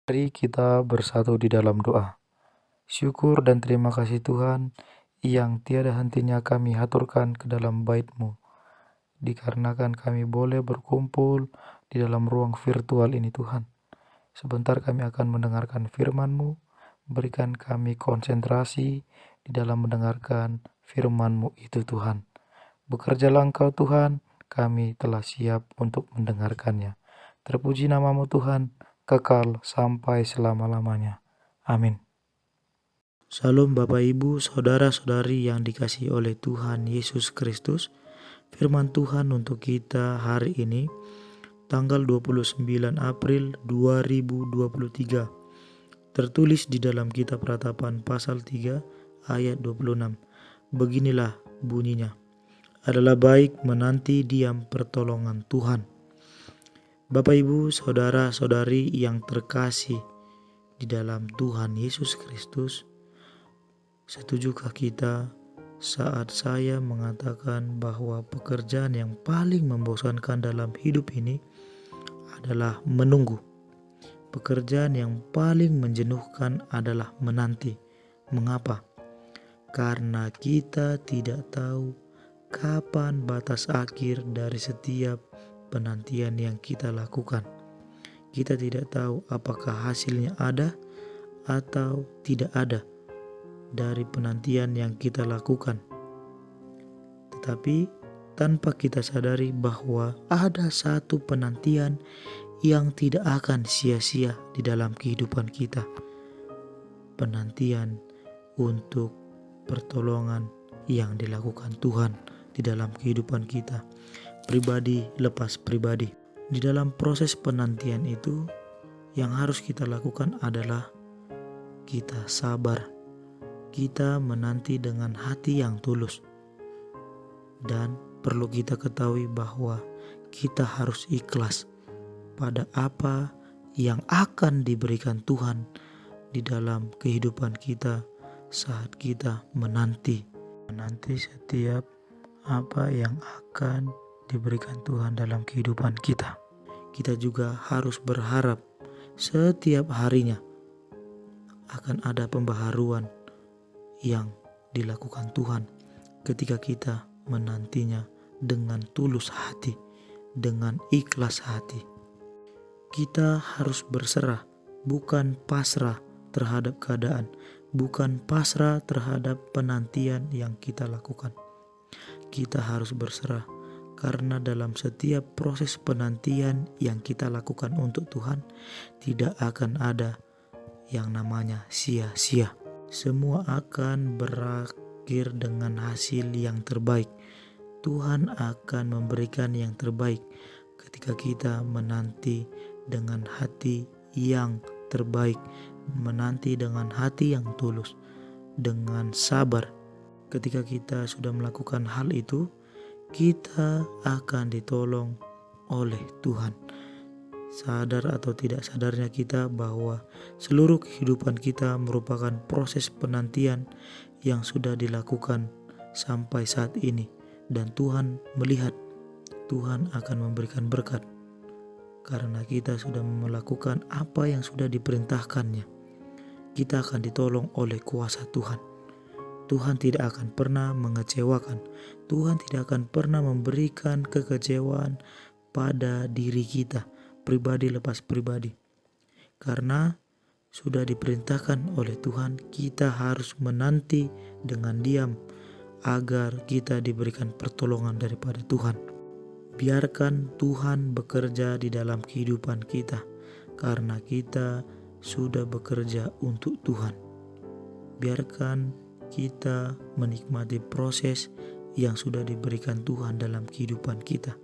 Mari kita bersatu di dalam doa. Syukur dan terima kasih Tuhan yang tiada hentinya kami haturkan ke dalam bait-Mu, dikarenakan kami boleh berkumpul di dalam ruang virtual ini Tuhan. Sebentar kami akan mendengarkan firman-Mu, berikan kami konsentrasi di dalam mendengarkan firman-Mu itu Tuhan. Bekerjalah Engkau Tuhan, kami telah siap untuk mendengarkannya. Terpuji nama-Mu Tuhan, kekal sampai selama-lamanya. Amin. Salam Bapak Ibu, Saudara-saudari yang dikasihi oleh Tuhan Yesus Kristus. Firman Tuhan untuk kita hari ini, tanggal 29 April 2023. Tertulis di dalam kitab Ratapan pasal 3 ayat 26. Beginilah bunyinya. Adalah baik menanti diam pertolongan Tuhan. Bapak Ibu, Saudara-saudari yang terkasih di dalam Tuhan Yesus Kristus, setujukah kita saat saya mengatakan bahwa pekerjaan yang paling membosankan dalam hidup ini adalah menunggu? Pekerjaan yang paling menjenuhkan adalah menanti. Mengapa? Karena kita tidak tahu kapan batas akhir dari setiap penantian yang kita lakukan. Kita tidak tahu apakah hasilnya ada atau tidak ada dari penantian yang kita lakukan. Tetapi tanpa kita sadari bahwa ada satu penantian yang tidak akan sia-sia di dalam kehidupan kita. Penantian untuk pertolongan yang dilakukan Tuhan di dalam kehidupan kita, pribadi lepas pribadi. Di dalam proses penantian itu, yang harus kita lakukan adalah kita sabar. Kita menanti dengan hati yang tulus. Dan perlu kita ketahui bahwa kita harus ikhlas pada apa yang akan diberikan Tuhan di dalam kehidupan kita saat kita menanti setiap apa yang akan diberikan Tuhan dalam kehidupan kita. Kita juga harus berharap setiap harinya akan ada pembaharuan yang dilakukan Tuhan ketika kita menantinya dengan tulus hati, dengan ikhlas hati. Kita harus berserah, bukan pasrah terhadap keadaan, bukan pasrah terhadap penantian yang kita lakukan. Kita harus berserah karena dalam setiap proses penantian yang kita lakukan untuk Tuhan tidak akan ada yang namanya sia-sia. Semua akan berakhir dengan hasil yang terbaik. Tuhan akan memberikan yang terbaik ketika kita menanti dengan hati yang terbaik, menanti dengan hati yang tulus, dengan sabar. Ketika kita sudah melakukan hal itu, kita akan ditolong oleh Tuhan. Sadar atau tidak sadarnya kita bahwa seluruh kehidupan kita merupakan proses penantian yang sudah dilakukan sampai saat ini. Dan Tuhan melihat, Tuhan akan memberikan berkat karena kita sudah melakukan apa yang sudah diperintahkannya. Kita akan ditolong oleh kuasa Tuhan. Tuhan tidak akan pernah mengecewakan. Tuhan tidak akan pernah memberikan kekecewaan pada diri kita, pribadi lepas pribadi. Karena sudah diperintahkan oleh Tuhan, kita harus menanti dengan diam agar kita diberikan pertolongan daripada Tuhan. Biarkan Tuhan bekerja di dalam kehidupan kita, karena kita sudah bekerja untuk Tuhan. Biarkan kita menikmati proses yang sudah diberikan Tuhan dalam kehidupan kita.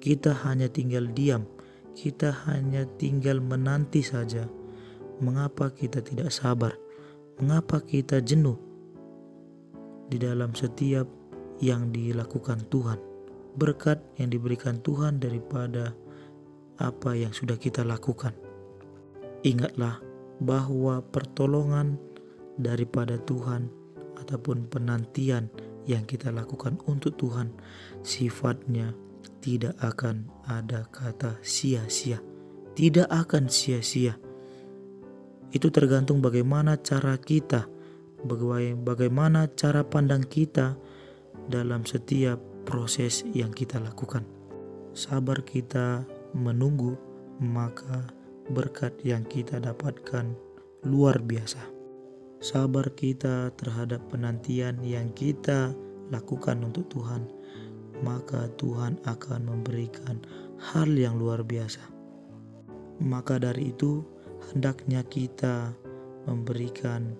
Kita hanya tinggal diam, kita hanya tinggal menanti saja. Mengapa kita tidak sabar? Mengapa kita jenuh di dalam setiap yang dilakukan Tuhan? Berkat yang diberikan Tuhan daripada apa yang sudah kita lakukan. Ingatlah bahwa pertolongan daripada Tuhan ataupun penantian yang kita lakukan untuk Tuhan sifatnya tidak akan ada kata sia-sia. Tidak akan sia-sia. Itu tergantung bagaimana cara kita, bagaimana cara pandang kita dalam setiap proses yang kita lakukan. Sabar kita menunggu, maka berkat yang kita dapatkan luar biasa. Sabar kita terhadap penantian yang kita lakukan untuk Tuhan, maka Tuhan akan memberikan hal yang luar biasa. Maka dari itu, hendaknya kita memberikan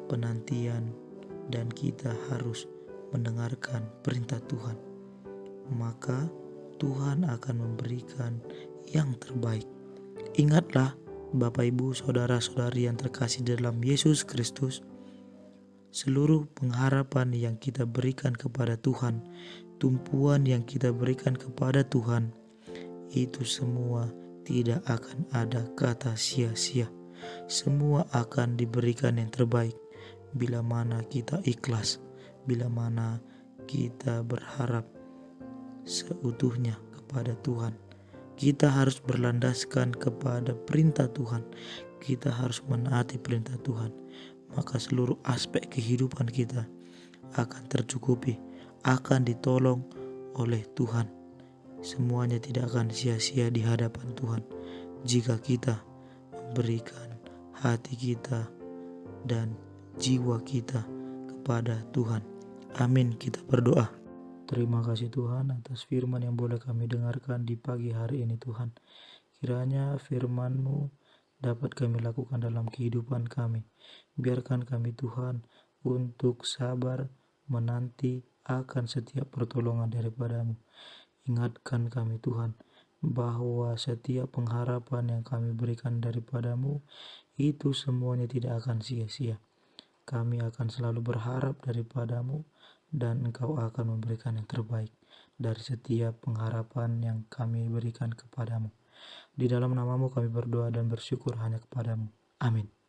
penantian dan kita harus mendengarkan perintah Tuhan. Maka Tuhan akan memberikan yang terbaik. Ingatlah Bapak Ibu saudara-saudari yang terkasih dalam Yesus Kristus, seluruh pengharapan yang kita berikan kepada Tuhan, tumpuan yang kita berikan kepada Tuhan, itu semua tidak akan ada kata sia-sia. Semua akan diberikan yang terbaik bila mana kita ikhlas, bila mana kita berharap seutuhnya kepada Tuhan. Kita harus berlandaskan kepada perintah Tuhan. Kita harus menaati perintah Tuhan. Maka seluruh aspek kehidupan kita akan tercukupi, akan ditolong oleh Tuhan. Semuanya tidak akan sia-sia di hadapan Tuhan jika kita memberikan hati kita dan jiwa kita kepada Tuhan. Amin. Kita berdoa. Terima kasih Tuhan atas firman yang boleh kami dengarkan di pagi hari ini Tuhan. Kiranya firman-Mu dapat kami lakukan dalam kehidupan kami. Biarkan kami Tuhan untuk sabar menanti akan setiap pertolongan daripada-Mu. Ingatkan kami Tuhan bahwa setiap pengharapan yang kami berikan daripada-Mu itu semuanya tidak akan sia-sia. Kami akan selalu berharap daripada-Mu dan Engkau akan memberikan yang terbaik dari setiap pengharapan yang kami berikan kepada-Mu. Di dalam nama-Mu kami berdoa dan bersyukur hanya kepada-Mu. Amin.